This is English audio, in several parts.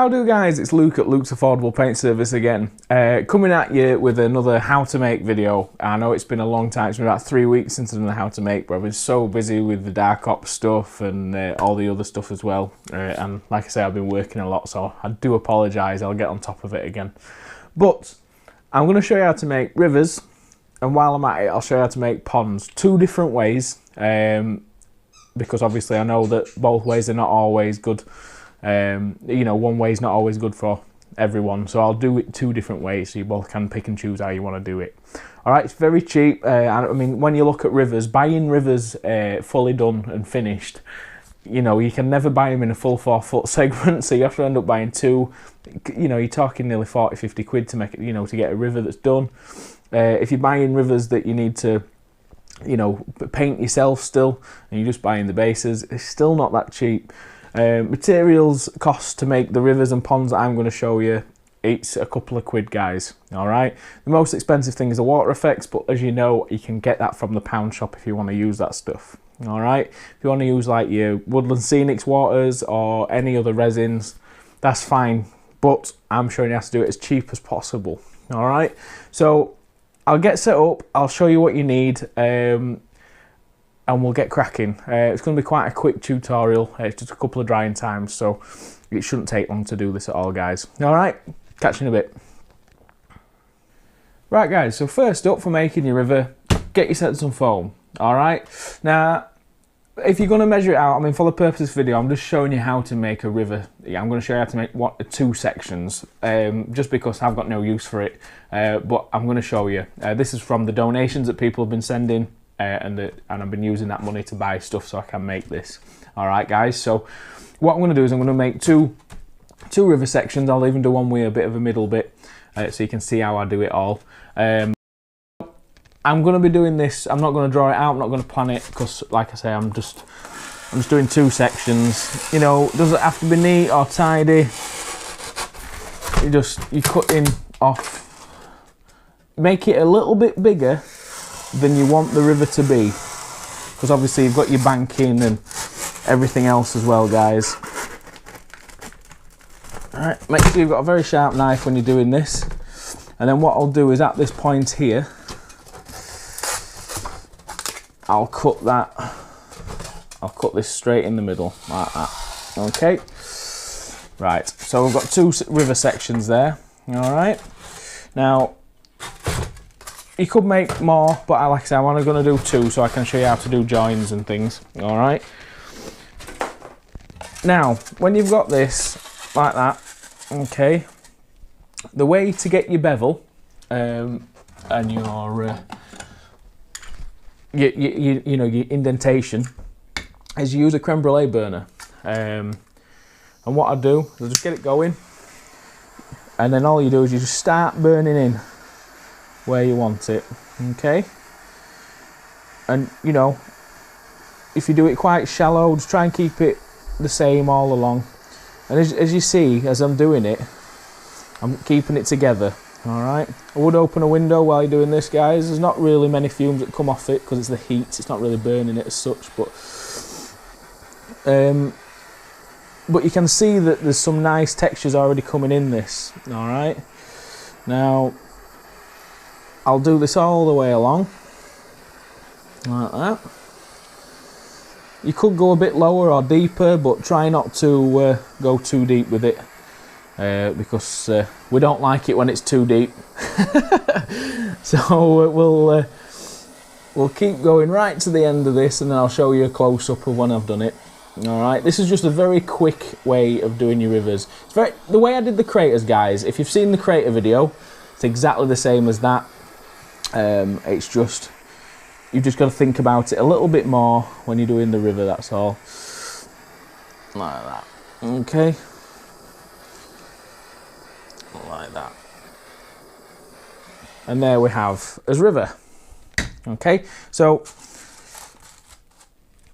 How do guys, it's Luke at Luke's Affordable Paint Service again, coming at you with another how to make video. I know it's been a long time, it's been about 3 weeks since I've done a how to make, but I've been so busy with the Dark Ops stuff and all the other stuff as well, and like I say, I've been working a lot, so I do apologise, I'll get on top of it again. But I'm going to show you how to make rivers, and while I'm at it, I'll show you how to make ponds, 2 different ways, because obviously I know that both ways are not always good. You know, one way is not always good for everyone, so I'll do it 2 different ways so you both can pick and choose how you want to do it. Alright, it's very cheap. I mean, when you look at rivers, buying rivers fully done and finished, you know, you can never buy them in a full 4-foot segment, so you have to end up buying 2. You know, you're talking nearly 40-50 quid to make it, you know, to get a river that's done. If you're buying rivers that you need to, you know, paint yourself still, and you're just buying the bases, it's still not that cheap. Materials cost to make the rivers and ponds that I'm going to show you, it's a couple of quid, guys. Alright, the most expensive thing is the water effects, but as you know, you can get that from the pound shop if you want to use that stuff. Alright, if you want to use like your Woodland Scenics waters or any other resins, that's fine, but I'm showing you how to do it as cheap as possible. Alright, so I'll get set up, I'll show you what you need, and we'll get cracking. It's going to be quite a quick tutorial. It's just a couple of drying times, so it shouldn't take long to do this at all, guys. Alright, catch you in a bit. Right guys, so first up for making your river, get yourself some foam. Alright, now if you're going to measure it out, I mean for the purpose of this video, I'm just showing you how to make a river. Yeah, I'm going to show you how to make 2 sections, just because I've got no use for it, but I'm going to show you. This is from the donations that people have been sending. And I've been using that money to buy stuff so I can make this. Alright guys, so what I'm going to do is I'm going to make two river sections. I'll even do one with a bit of a middle bit, so you can see how I do it all. I'm going to be doing this, I'm not going to draw it out, I'm not going to plan it, because like I say, I'm just doing 2 sections. You know, does it have to be neat or tidy? You're cutting off, make it a little bit bigger than you want the river to be, because obviously you've got your banking and everything else as well, guys. Alright, make sure you've got a very sharp knife when you're doing this, and then what I'll do is at this point here, I'll cut this straight in the middle like that. Okay, right, so we've got 2 river sections there. Alright, now you could make more, but like I say, I'm only going to do 2 so I can show you how to do joins and things. Alright. Now, when you've got this like that, okay, the way to get your bevel and your you know, your indentation is you use a creme brulee burner. And what I do is I just get it going, and then all you do is you just start burning in where you want it, okay? And you know, if you do it quite shallow, just try and keep it the same all along. And as you see, as I'm doing it, I'm keeping it together. Alright, I would open a window while you're doing this, guys. There's not really many fumes that come off it because it's the heat, it's not really burning it as such, but you can see that there's some nice textures already coming in this. Alright, now I'll do this all the way along, like that. You could go a bit lower or deeper, but try not to go too deep with it, because we don't like it when it's too deep. So we'll keep going right to the end of this, and then I'll show you a close-up of when I've done it. Alright, this is just a very quick way of doing your rivers. The way I did the craters, guys, if you've seen the crater video, it's exactly the same as that. It's just, you've just got to think about it a little bit more when you're doing the river, that's all. Like that. Okay. Like that. And there we have a river. Okay, so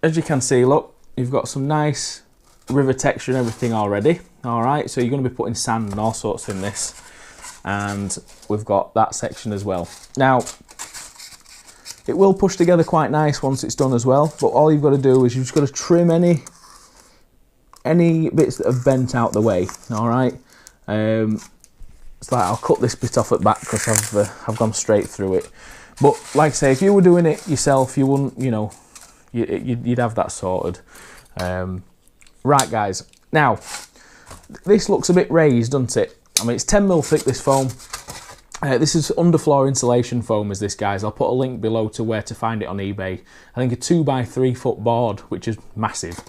as you can see, look, you've got some nice river texture and everything already. Alright, so you're going to be putting sand and all sorts in this. And we've got that section as well. Now, it will push together quite nice once it's done as well, but all you've got to do is you've just got to trim any bits that have bent out the way. All right. It's like I'll cut this bit off at back because I've gone straight through it. But like I say, if you were doing it yourself, you wouldn't, you know, you'd have that sorted. Right, guys. Now, this looks a bit raised, doesn't it? I mean, it's 10mm thick, this foam. This is Underfloor insulation foam, is this, guys. I'll put a link below to where to find it on eBay. I think a 2x3 foot board, which is massive,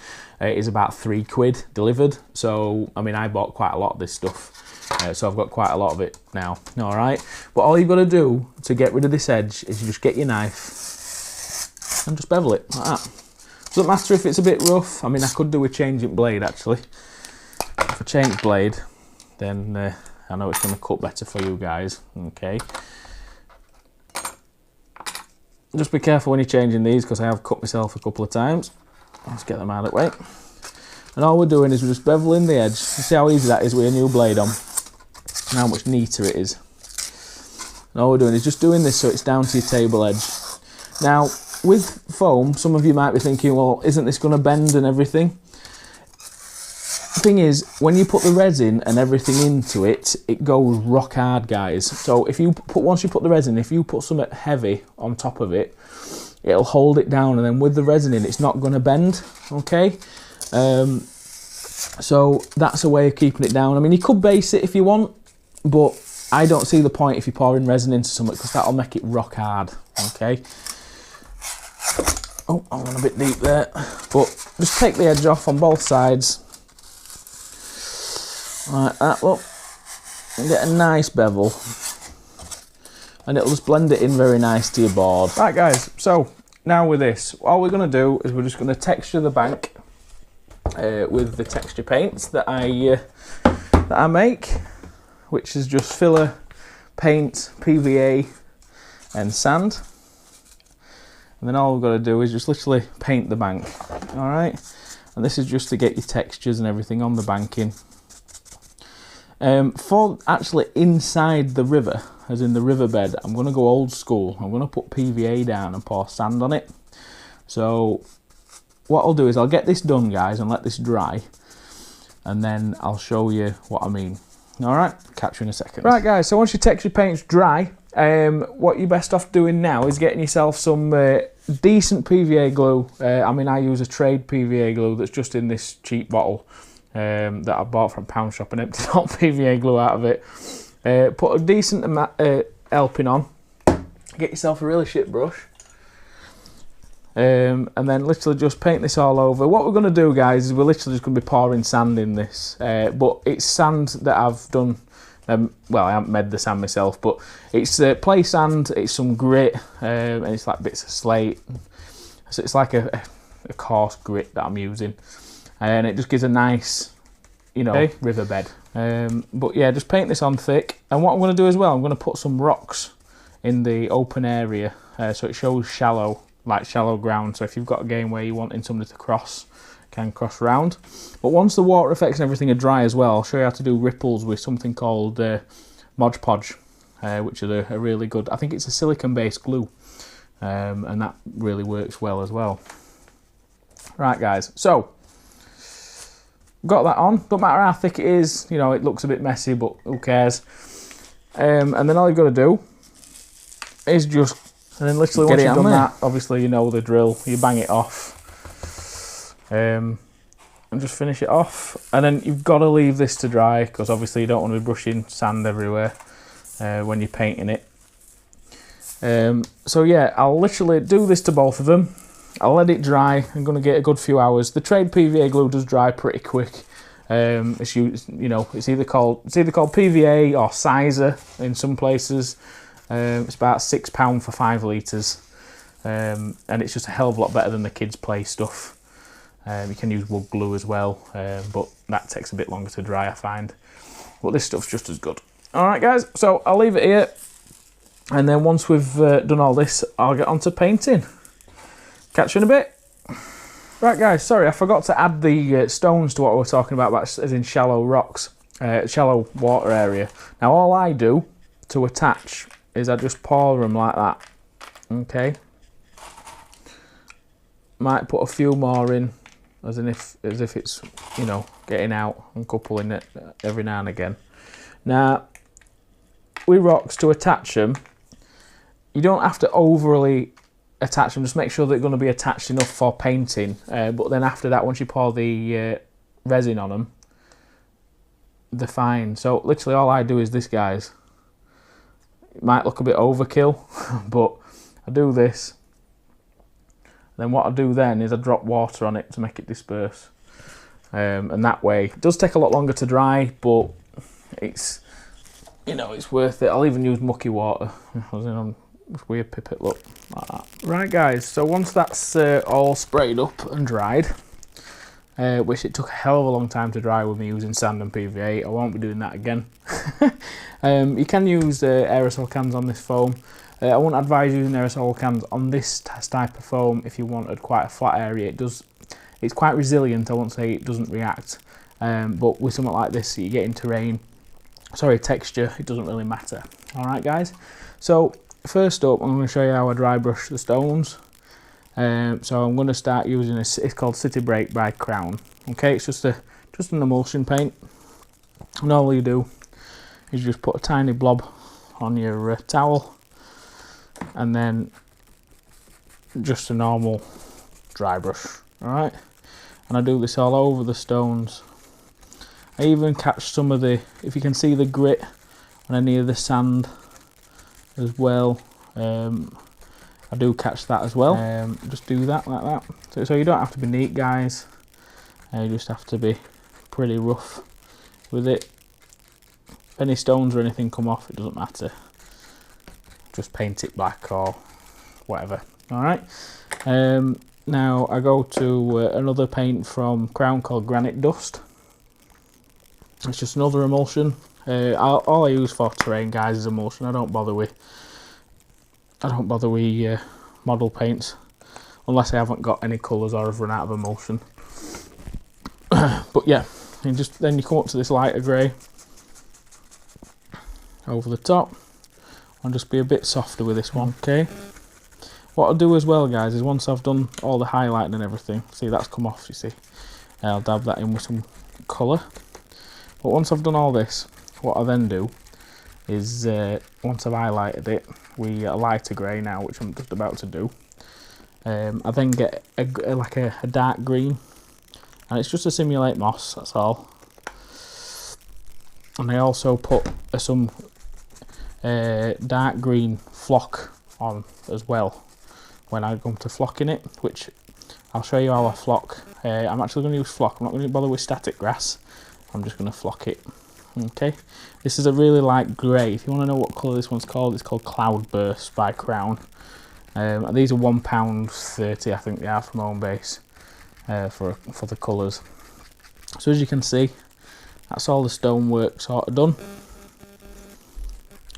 is about £3 delivered. So, I mean, I bought quite a lot of this stuff. So I've got quite a lot of it now. All right. But all you've got to do to get rid of this edge is you just get your knife and just bevel it like that. Doesn't matter if it's a bit rough. I mean, I could do a changing blade, actually. If I change blade, then I know it's going to cut better for you guys. Okay. Just be careful when you're changing these, because I have cut myself a couple of times. Let's get them out of the way. And all we're doing is we're just beveling the edge. You see how easy that is with a new blade on, and how much neater it is. And all we're doing is just doing this so it's down to your table edge. Now, with foam, some of you might be thinking, well, isn't this going to bend and everything? The thing is, when you put the resin and everything into it, it goes rock hard, guys. So if you once you put the resin, if you put something heavy on top of it, it'll hold it down, and then with the resin in, it's not going to bend. Okay. So that's a way of keeping it down. I mean, you could base it if you want, but I don't see the point if you're pouring resin into something, because that'll make it rock hard. Okay. Oh, I went a bit deep there. But just take the edge off on both sides. Like that, look. And get a nice bevel. And it'll just blend it in very nice to your board. Right, guys, so now with this, all we're going to do is we're just going to texture the bank with the texture paints that I make, which is just filler, paint, PVA and sand. And then all we've got to do is just literally paint the bank. All right, and this is just to get your textures and everything on the banking. For actually inside the river, as in the riverbed, I'm going to go old school. I'm going to put PVA down and pour sand on it. So what I'll do is I'll get this done, guys, and let this dry, and then I'll show you what I mean. All right, catch you in a second. Right, guys, so once your texture paint's dry, what you're best off doing now is getting yourself some decent PVA glue. I mean, I use a trade PVA glue that's just in this cheap bottle that I bought from Pound Shop, and emptied all PVA glue out of it. Put a decent helping on. Get yourself a really shit brush. And then literally just paint this all over. What we're going to do, guys, is we're literally just going to be pouring sand in this. But it's sand that I've done. Well, I haven't made the sand myself, but it's play sand, it's some grit, and it's like bits of slate. So it's like a coarse grit that I'm using. And it just gives a nice, you know, riverbed. But yeah, just paint this on thick. And what I'm going to do as well, I'm going to put some rocks in the open area, so it shows shallow, like shallow ground. So if you've got a game where you're wanting somebody to cross, can cross round. But once the water effects and everything are dry as well, I'll show you how to do ripples with something called Mod Podge, which is a really good, I think it's a silicone based glue, and that really works well as well. Right, guys, so got that on. Don't matter how thick it is, you know, it looks a bit messy, but who cares. And then all you've got to do is just, and then literally once you've done that, obviously you know the drill, you bang it off, and just finish it off. And then you've got to leave this to dry, because obviously you don't want to be brushing sand everywhere when you're painting it. So yeah, I'll literally do this to both of them. I'll let it dry. I'm going to get a good few hours. The trade PVA glue does dry pretty quick. It's used, you know, it's either called PVA or Sizer in some places. It's about £6 for 5 litres, and it's just a hell of a lot better than the kids' play stuff. You can use wood glue as well, but that takes a bit longer to dry, I find. But this stuff's just as good. All right, guys. So I'll leave it here, and then once we've done all this, I'll get on to painting. Catch you in a bit. Right, guys, sorry, I forgot to add the stones to what we were talking about, as in shallow rocks, shallow water area. Now, all I do to attach is I just pour them like that, okay? Might put a few more in, as if it's, you know, getting out and coupling it every now and again. Now, with rocks, to attach them, you don't have to overly attach them, just make sure they're going to be attached enough for painting, but then after that, once you pour the resin on them, they're fine. So literally all I do is this, guys. It might look a bit overkill, but I do this. Then what I do then is I drop water on it to make it disperse, and that way it does take a lot longer to dry, but it's, you know, it's worth it. I'll even use mucky water. This weird pipette look like that. Right, guys, so once that's all sprayed up and dried, which it took a hell of a long time to dry with me using sand and PVA, I won't be doing that again. You can use aerosol cans on this foam. I wouldn't advise using aerosol cans on this type of foam if you wanted quite a flat area. It's quite resilient. I won't say it doesn't react, but with something like this, you get in terrain, texture, it doesn't really matter. All right, guys. So first up, I'm going to show you how I dry brush the stones. So I'm going to start using it's called City Break by Crown. Okay, it's just an emulsion paint, and all you do is just put a tiny blob on your towel, and then just a normal dry brush. All right, and I do this all over the stones. I even catch some of the, if you can see the grit on any of the sand as well. I do catch that as well. Just do that like that. So you don't have to be neat, guys. You just have to be pretty rough with it. If any stones or anything come off, it doesn't matter. Just paint it black or whatever. All right. Now I go to another paint from Crown called Granite Dust. It's just another emulsion. All I use for terrain, guys, is emulsion. I don't bother with model paints unless I haven't got any colours or I've run out of emulsion. But yeah, then you come up to this lighter grey over the top. I'll just be a bit softer with this one. Okay. What I'll do as well, guys, is once I've done all the highlighting and everything, see that's come off, you see, I'll dab that in with some colour. But once I've done all this, what I then do is, once I've highlighted it, we a lighter grey now, which I'm just about to do. I then get a dark green, and it's just to simulate moss, that's all. And I also put some dark green flock on as well when I come to flocking it, which I'll show you how I flock. I'm actually going to use flock. I'm not going to bother with static grass. I'm just going to flock it. Okay, this is a really light grey. If you want to know what colour this one's called, it's called Cloudburst by Crown. And these are £1.30, I think they are, from home base, for the colours. So as you can see, that's all the stonework sort of done,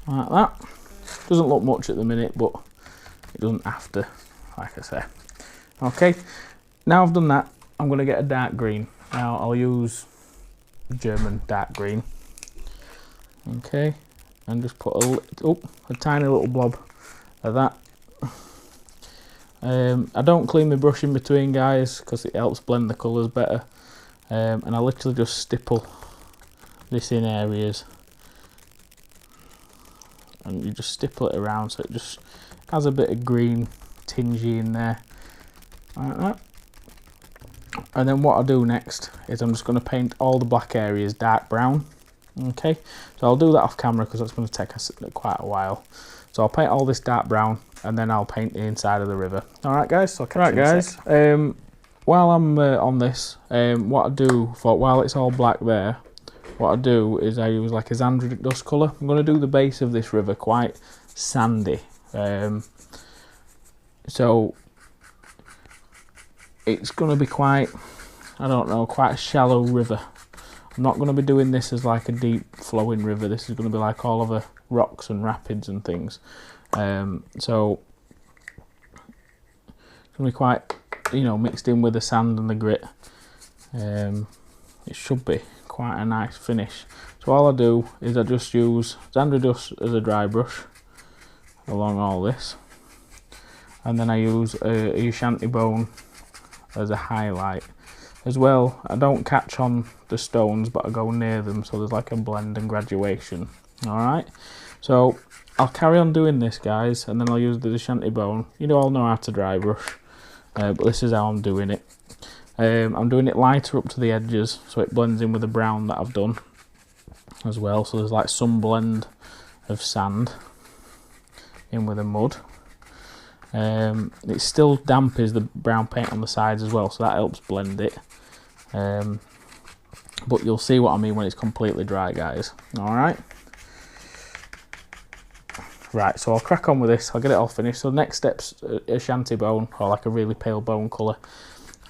like that. Doesn't look much at the minute, but it doesn't have to, like I say. Okay, now I've done that, I'm going to get a dark green. Now I'll use German dark green. Okay, and just put a tiny little blob of that. I don't clean my brush in between, guys, because it helps blend the colours better. And I literally just stipple this in areas, and you just stipple it around so it just has a bit of green tingy in there, like that. And then what I'll do next is I'm just going to paint all the black areas dark brown. Okay, so I'll do that off camera because that's going to take us quite a while. So I'll paint all this dark brown, and then I'll paint the inside of the river. All right, guys. So right, guys. While I'm on this, what I do while it's all black there, what I do is I use like a Granite Dust colour. I'm going to do the base of this river quite sandy, so it's going to be quite, I don't know, quite a shallow river. I'm not going to be doing this as like a deep flowing river. This is going to be like all over rocks and rapids and things. So it's going to be quite, you know, mixed in with the sand and the grit. It should be quite a nice finish. So all I do is I just use Granite Dust as a dry brush along all this, and then I use a shanty bone as a highlight. As well, I don't catch on the stones, but I go near them, so there's like a blend and graduation. Alright, so I'll carry on doing this, guys, and then I'll use the shanty bone. You all know how to dry brush, but this is how I'm doing it. I'm doing it lighter up to the edges, so it blends in with the brown that I've done as well. So there's like some blend of sand in with the mud. It's still damp as the brown paint on the sides as well, so that helps blend it. But you'll see what I mean when it's completely dry, guys. Alright. Right, so I'll crack on with this. I'll get it all finished. So the next step's a shanty bone, or like a really pale bone colour.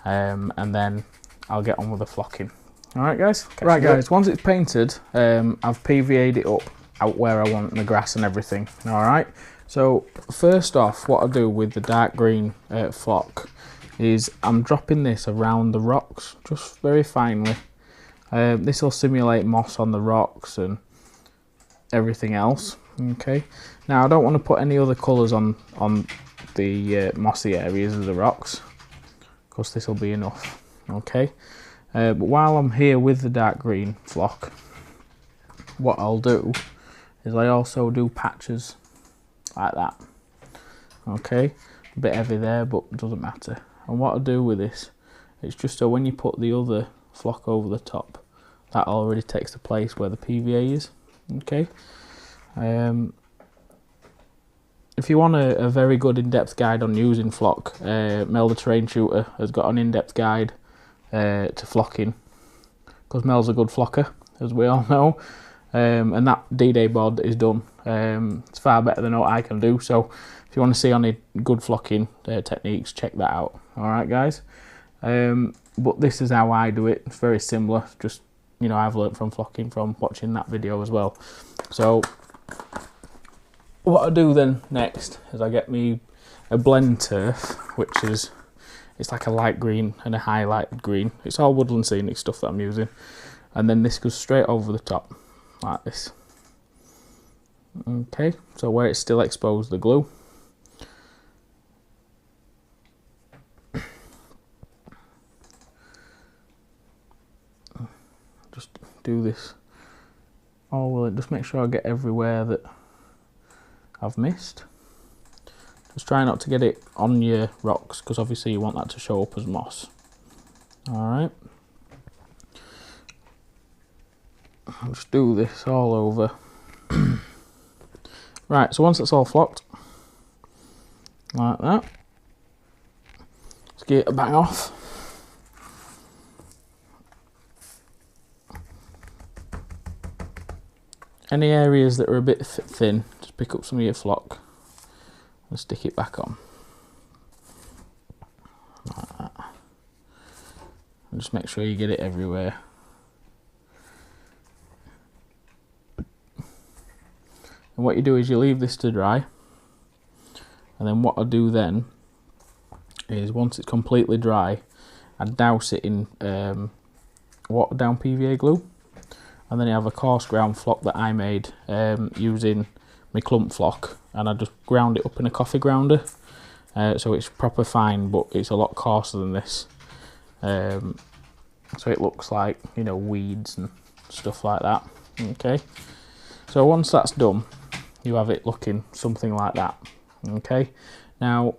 And then I'll get on with the flocking. Alright, guys? Right, guys, once it's painted, I've PVA'd it up out where I want in the grass and everything. Alright? So first off, what I do with the dark green flock is I'm dropping this around the rocks, just very finely. This will simulate moss on the rocks and everything else. Okay. Now I don't want to put any other colours on the mossy areas of the rocks, because this will be enough. Okay. But while I'm here with the dark green flock, what I'll do is I also do patches like that. Okay, a bit heavy there, but it doesn't matter. And what I do with this, it's just so when you put the other flock over the top, that already takes the place where the PVA is. Okay. If you want a very good in-depth guide on using flock, Mel the Terrain Shooter has got an in-depth guide to flocking, because Mel's a good flocker, as we all know. And that D-Day bod is done. It's far better than what I can do, so if you want to see any good flocking techniques, check that out. Alright, guys? But this is how I do it. It's very similar, just, you know, I've learnt from flocking from watching that video as well. So what I do then next is I get me a blend turf, which is, it's like a light green and a highlighted green. It's all Woodland Scenic stuff that I'm using. And then this goes straight over the top, like this. Okay, so where it's still exposed, the glue. Just do this all with it, just make sure I get everywhere that I've missed. Just try not to get it on your rocks, because obviously you want that to show up as moss. Alright. I'll just do this all over. Right, so once it's all flocked, like that, let's get it bang off. Any areas that are a bit thin, just pick up some of your flock and stick it back on. Like that. And just make sure you get it everywhere. And what you do is you leave this to dry, and then what I do then is once it's completely dry, I douse it in watered down PVA glue, and then I have a coarse ground flock that I made using my clump flock, and I just ground it up in a coffee grounder, so it's proper fine, but it's a lot coarser than this, so it looks like, you know, weeds and stuff like that. Okay, so once that's done, you have it looking something like that. Okay, now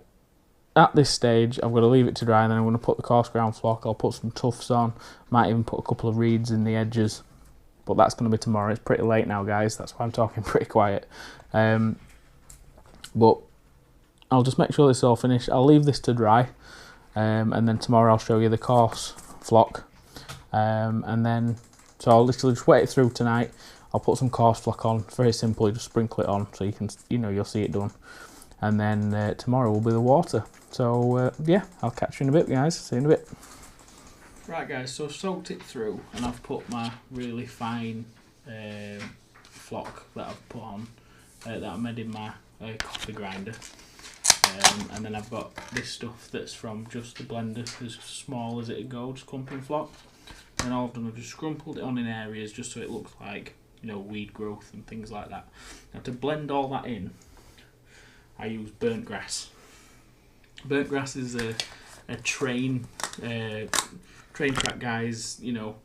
at this stage I'm going to leave it to dry, and then I'm going to put the coarse ground flock. I'll put some tufts on, might even put a couple of reeds in the edges, but that's going to be tomorrow. It's pretty late now, guys, that's why I'm talking pretty quiet. But I'll just make sure this is all finished. I'll leave this to dry, and then tomorrow I'll show you the coarse flock, and then so I'll literally just wait it through tonight. I'll put some coarse flock on, very simply, just sprinkle it on so you can, you know, you'll see it done. And then tomorrow will be the water. So yeah, I'll catch you in a bit, guys. See you in a bit. Right, guys, so I've soaked it through, and I've put my really fine flock that I've put on, that I made in my coffee grinder. And then I've got this stuff that's from just the blender, as small as it goes, clumping flock. And all I've done, I've just scrumpled it on in areas just so it looks like, you know, weed growth and things like that. Now to blend all that in, I use burnt grass. Burnt grass is a train train track guys, you know,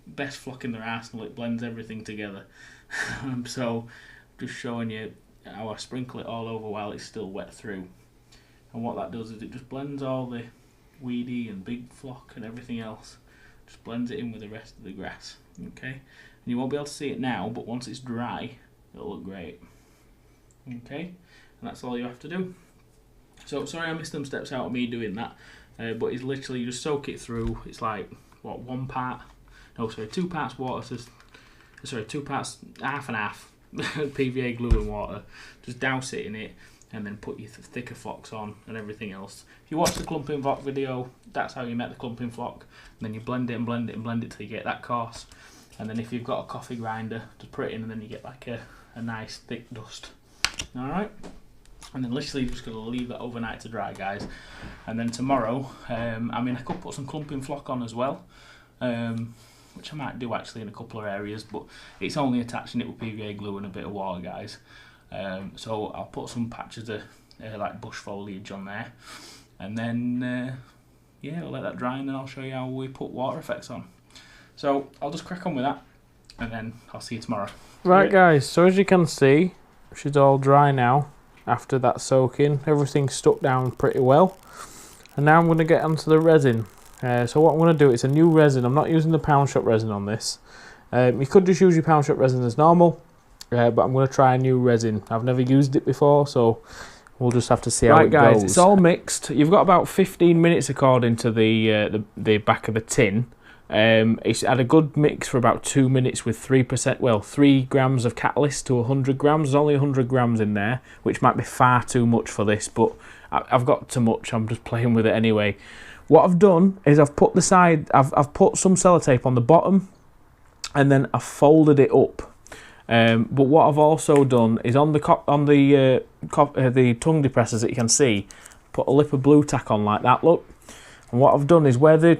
best flock in their arsenal. It blends everything together. So just showing you how I sprinkle it all over while it's still wet through. And what that does is it just blends all the weedy and big flock and everything else. Just blends it in with the rest of the grass. Okay, and you won't be able to see it now, but once it's dry, it'll look great. Okay, and that's all you have to do. So sorry I missed them steps out of me doing that, but it's literally just soak it through. It's like what, 2 parts water to 2 parts, half and half PVA glue and water. Just douse it in it and then put your thicker flocks on and everything else. If you watch the clumping flock video, that's how you make the clumping flock. And then you blend it and blend it and blend it till you get that coarse. And then if you've got a coffee grinder, just put it in and then you get like a nice thick dust. Alright? And then literally you're just going to leave that overnight to dry, guys. And then tomorrow, I could put some clumping flock on as well. Which I might do actually in a couple of areas, but it's only attaching it with PVA glue and a bit of water, guys. So I'll put some patches of like bush foliage on there, and then yeah, I'll let that dry, and then I'll show you how we put water effects on. So I'll just crack on with that, and then I'll see you tomorrow. Right, guys, so as you can see, she's all dry now after that soaking. Everything's stuck down pretty well, and now I'm going to get onto the resin. So what I'm going to do, it's a new resin. I'm not using the pound shop resin on this. You could just use your pound shop resin as normal, but I'm going to try a new resin. I've never used it before, so we'll just have to see how it goes. Right, guys, it's all mixed. You've got about 15 minutes according to the back of the tin. It's had a good mix for about 2 minutes with 3%, well, 3 grams of catalyst to 100 grams. There's only 100 grams in there, which might be far too much for this, but I've got too much. I'm just playing with it anyway. What I've done is I've put I've put some sellotape on the bottom, and then I've folded it up. But what I've also done is on the tongue depressors that you can see, put a lip of blue tack on like that. Look, and what I've done is where the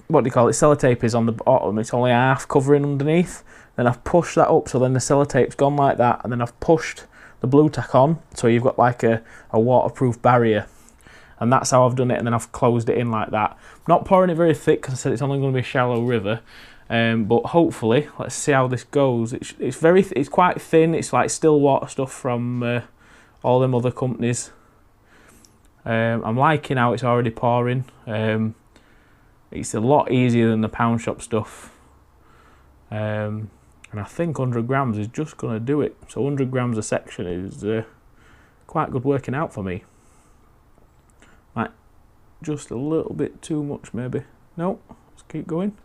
what do you call it, sellotape is on the bottom, it's only half covering underneath. Then I've pushed that up, so then the sellotape's gone like that, and then I've pushed the blue tack on, so you've got like a waterproof barrier. And that's how I've done it, and then I've closed it in like that. I'm not pouring it very thick because I said it's only going to be a shallow river. But hopefully, let's see how this goes. It's quite thin. It's like still water stuff from all them other companies. I'm liking how it's already pouring. It's a lot easier than the pound shop stuff. And I think 100 grams is just going to do it. So 100 grams a section is quite good working out for me. Like, just a little bit too much maybe. No, let's keep going.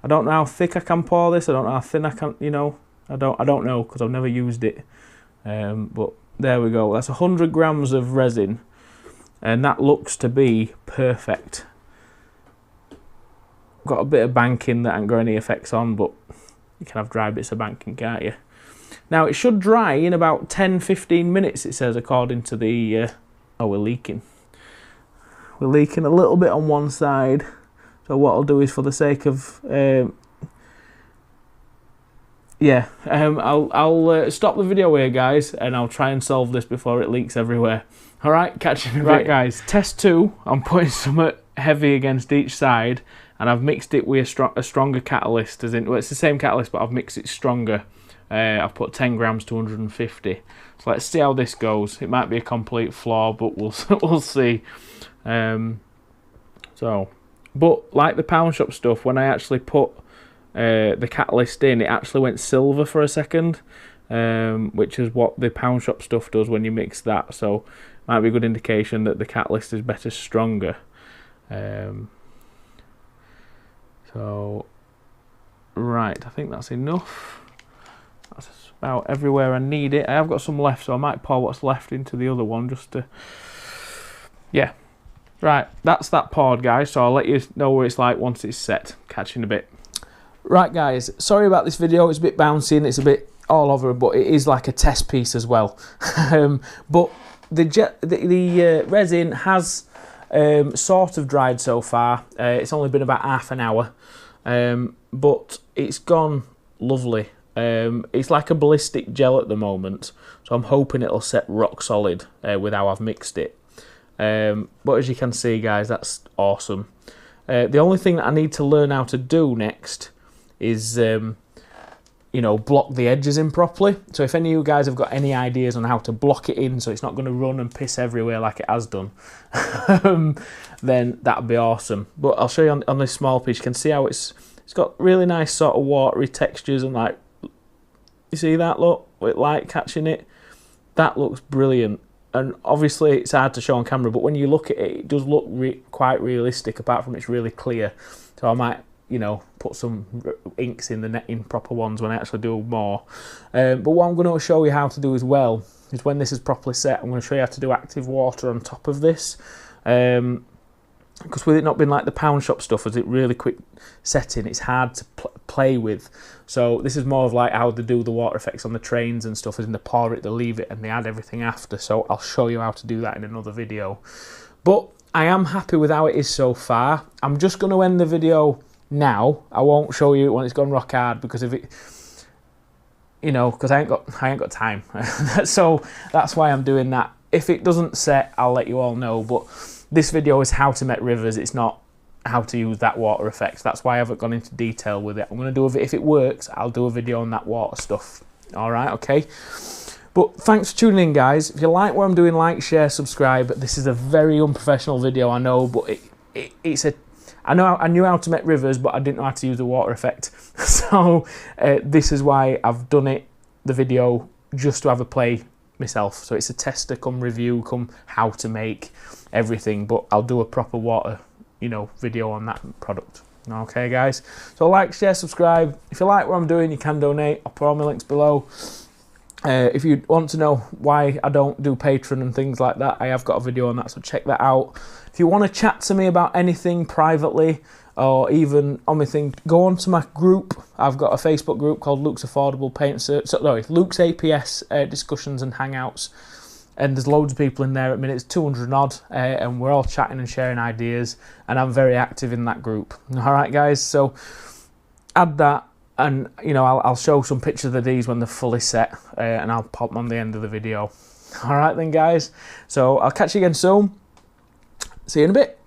I don't know how thick I can pour this. I don't know how thin I can, you know. I don't know because I've never used it. But there we go. That's 100 grams of resin, and that looks to be perfect. Got a bit of banking that ain't got any effects on, but you can have dry bits of banking, can't you? Now it should dry in about 10-15 minutes. It says according to the. Oh, we're leaking. We're leaking a little bit on one side. So what I'll do is, for the sake of, I'll stop the video here, guys, and I'll try and solve this before it leaks everywhere. All right, catch you in a bit. Right, guys, test 2. I'm putting some heavy against each side, and I've mixed it with a stronger catalyst. As in, well, it's the same catalyst, but I've mixed it stronger. I've put 10 grams to 150. So let's see how this goes. It might be a complete flaw, but we'll see. But like the pound shop stuff, when I actually put the catalyst in, it actually went silver for a second, which is what the pound shop stuff does when you mix that. So might be a good indication that the catalyst is better stronger. So right, I think that's enough. That's about everywhere I need it. I have got some left, so I might pour what's left into the other one just to, yeah. Right, that's that poured, guys, so I'll let you know what it's like once it's set. Catch you in a bit. Right, guys, sorry about this video. It's a bit bouncy and it's a bit all over, but it is like a test piece as well. But the resin has sort of dried so far. It's only been about half an hour, but it's gone lovely. It's like a ballistic gel at the moment, so I'm hoping it'll set rock solid with how I've mixed it. But as you can see, guys, that's awesome. The only thing that I need to learn how to do next is, you know, block the edges in properly. So if any of you guys have got any ideas on how to block it in so it's not going to run and piss everywhere like it has done, then that'd be awesome. But I'll show you on this small piece. You can see how it's got really nice sort of watery textures and like, you see that, look, with light catching it? That looks brilliant. And obviously it's hard to show on camera, but when you look at it, it does look quite realistic, apart from it's really clear. So I might, you know, put some inks in the netting proper ones when I actually do more. But what I'm going to show you how to do as well is when this is properly set, I'm going to show you how to do active water on top of this. Because with it not being like the pound shop stuff, as it really quick setting, it's hard to play with. So this is more of like how they do the water effects on the trains and stuff, is they pour it, they leave it, and they add everything after. So I'll show you how to do that in another video. But I am happy with how it is so far. I'm just going to end the video now. I won't show you when it's gone rock hard, because if it, you know, because I ain't got time. So that's why I'm doing that. If it doesn't set, I'll let you all know. But this video is how to make rivers. It's not how to use that water effect. That's why I haven't gone into detail with it. I'm going to do a, if it works, I'll do a video on that water stuff. All right, okay. But thanks for tuning in, guys. If you like what I'm doing, like, share, subscribe. This is a very unprofessional video, I know, but it's a. I knew how to make rivers, but I didn't know how to use the water effect. So this is why I've done it, the video, just to have a play myself. So it's a tester, come review, come how to make everything. But I'll do a proper water, you know, video on that product. Okay, guys. So like, share, subscribe. If you like what I'm doing, you can donate. I'll put all my links below. If you want to know why I don't do Patreon and things like that, I have got a video on that, so check that out. If you want to chat to me about anything privately, or even on my thing, go on to my group. I've got a Facebook group called Luke's Affordable Paint Search. Sorry, Luke's APS Discussions and Hangouts. And there's loads of people in there at the minute. It's 200 odd, and we're all chatting and sharing ideas, and I'm very active in that group. All right, guys, so add that. And, you know, I'll show some pictures of these when they're fully set, and I'll pop them on the end of the video. All right then, guys. So I'll catch you again soon. See you in a bit.